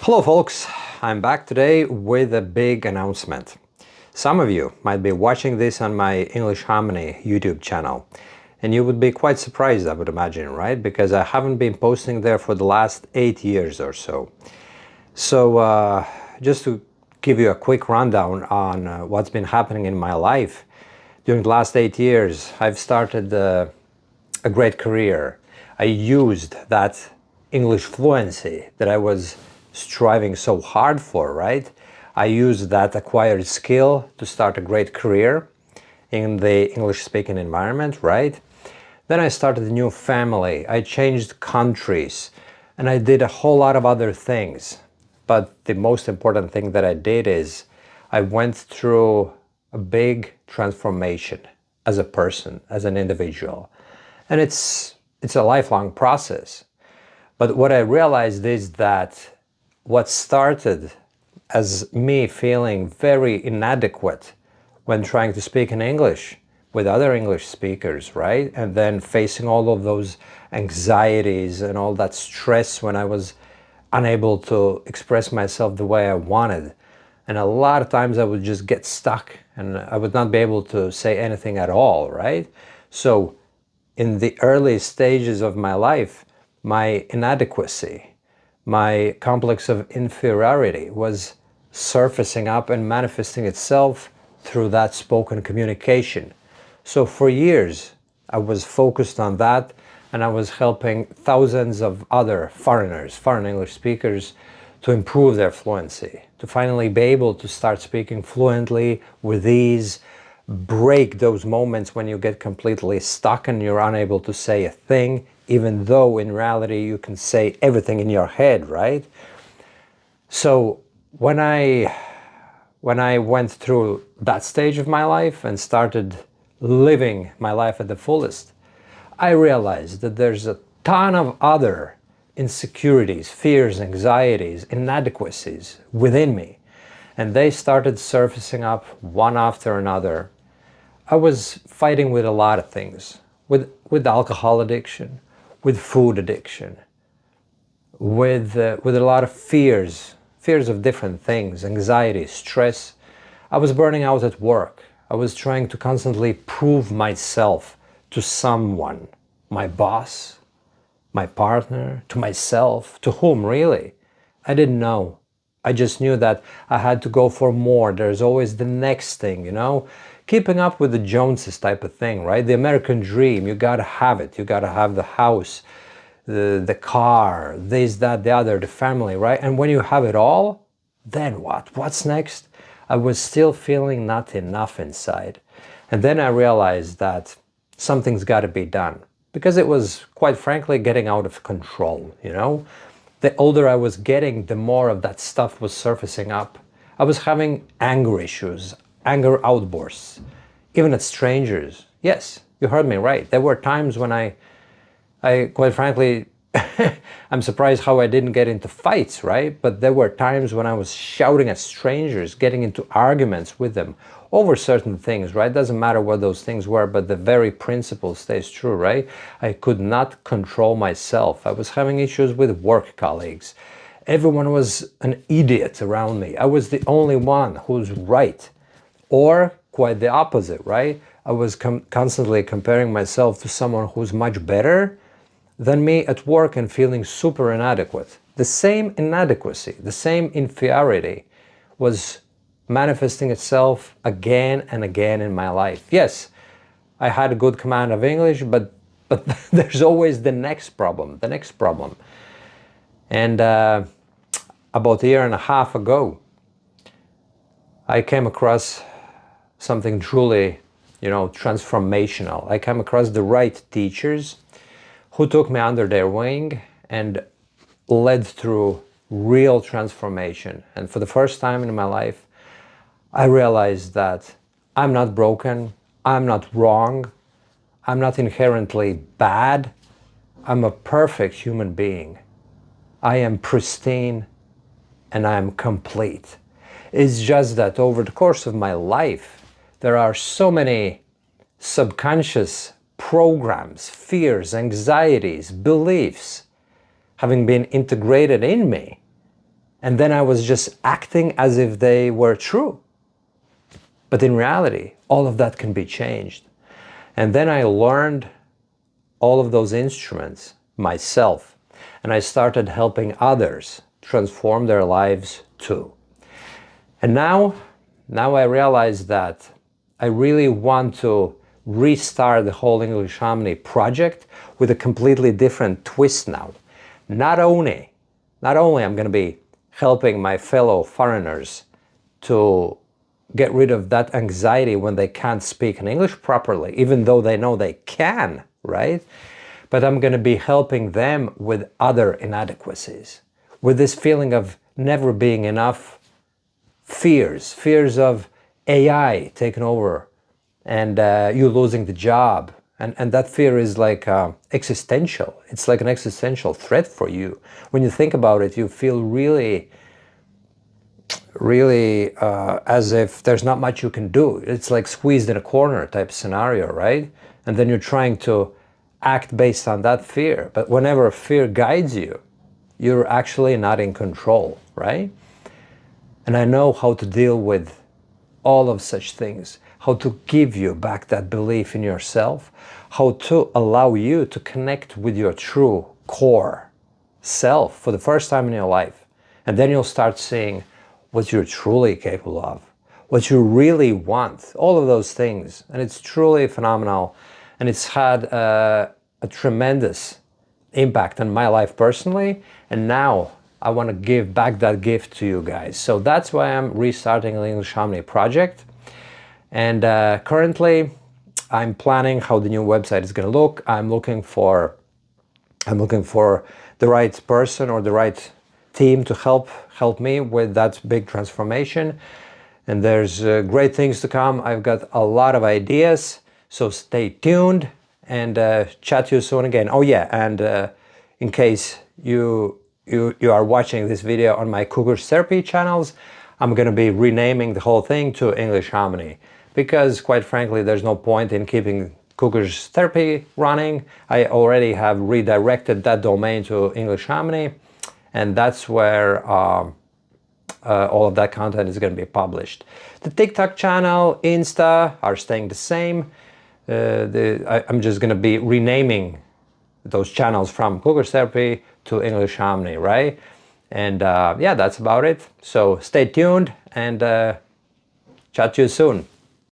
Hello folks, I'm back today with a big announcement. Some of you might be watching this on my EnglishHarmony YouTube channel, and you would be quite surprised, I would imagine, right? Because I haven't been posting there for the last 8 years or so. So just to give you a quick rundown on what's been happening in my life during the last 8 years, I've started a great career. I used that English fluency that I was striving so hard for, right? I used that acquired skill to start a great career in the English-speaking environment, right? Then I started a new family, I changed countries, and I did a whole lot of other things. But the most important thing that I did is I went through a big transformation as a person, as an individual. And it's a lifelong process. But what I realized is that what started as me feeling very inadequate when trying to speak in English with other English speakers, right? And then facing all of those anxieties and all that stress when I was unable to express myself the way I wanted. And a lot of times I would just get stuck and I would not be able to say anything at all, right? So in the early stages of my life, my inadequacy, my complex of inferiority was surfacing up and manifesting itself through that spoken communication. So for years, I was focused on that, and I was helping thousands of other foreigners, foreign English speakers, to improve their fluency, to finally be able to start speaking fluently with ease, break those moments when you get completely stuck and you're unable to say a thing, even though in reality you can say everything in your head, right? So when I went through that stage of my life and started living my life at the fullest, I realized that there's a ton of other insecurities, fears, anxieties, inadequacies within me. And they started surfacing up one after another. I was fighting with a lot of things, with alcohol addiction, with food addiction, with a lot of fears of different things, anxiety, stress. I was burning out at work. I was trying to constantly prove myself to someone, my boss, my partner, to myself, to whom really? I didn't know. I just knew that I had to go for more. There's always the next thing, you know? Keeping up with the Joneses type of thing, right? The American dream, you gotta have it. You gotta have the house, the car, this, that, the other, the family, right? And when you have it all, then what? What's next? I was still feeling not enough inside. And then I realized that something's got to be done, because it was, quite frankly, getting out of control, you know? The older I was getting, the more of that stuff was surfacing up. I was having anger issues, anger outbursts, even at strangers. Yes, you heard me right. There were times when I quite frankly, I'm surprised how I didn't get into fights, right? But there were times when I was shouting at strangers, getting into arguments with them over certain things, right? Doesn't matter what those things were, but the very principle stays true, right? I could not control myself. I was having issues with work colleagues. Everyone was an idiot around me. I was the only one who's right. Or quite the opposite, right? I was constantly comparing myself to someone who's much better than me at work and feeling super inadequate. The same inadequacy, the same inferiority was manifesting itself again and again in my life. Yes, I had a good command of English, but there's always the next problem, the next problem. And about a year and a half ago, I came across something truly, transformational. I came across the right teachers who took me under their wing and led through real transformation. And for the first time in my life, I realized that I'm not broken, I'm not wrong, I'm not inherently bad, I'm a perfect human being. I am pristine and I am complete. It's just that over the course of my life, there are so many subconscious programs, fears, anxieties, beliefs having been integrated in me And then I was just acting as if they were true. But in reality, all of that can be changed. And then I learned all of those instruments myself. And I started helping others transform their lives too. And now I realize that I really want to restart the whole EnglishHarmony project with a completely different twist now. Not only I'm going to be helping my fellow foreigners to get rid of that anxiety when they can't speak in English properly, even though they know they can, right? But I'm going to be helping them with other inadequacies, with this feeling of never being enough, fears of AI taking over and you losing the job. And that fear is like existential. It's like an existential threat for you. When you think about it, you feel really as if there's not much you can do. It's like squeezed in a corner type scenario, right? And then you're trying to act based on that fear. But whenever fear guides you, you're actually not in control, right? And I know how to deal with all of such things, how to give you back that belief in yourself, how to allow you to connect with your true core self for the first time in your life. And then you'll start seeing what you're truly capable of, what you really want, all of those things. And it's truly phenomenal. And it's had a tremendous impact on my life personally. And now I want to give back that gift to you guys. So that's why I'm restarting the EnglishHarmony project. And currently I'm planning how the new website is going to look. I'm looking for the right person or the right team to help me with that big transformation. And there's great things to come. I've got a lot of ideas, so stay tuned and chat to you soon again. Oh yeah, and in case you are watching this video on my Cougars Therapy channels, I'm going to be renaming the whole thing to EnglishHarmony, because quite frankly there's no point in keeping Cougars Therapy running. I already have redirected that domain to EnglishHarmony, and that's where all of that content is going to be published. The TikTok channel, Insta are staying the same. I'm just going to be renaming those channels from Cougars Therapy to EnglishHarmony, right? And yeah, that's about it. So stay tuned and chat to you soon.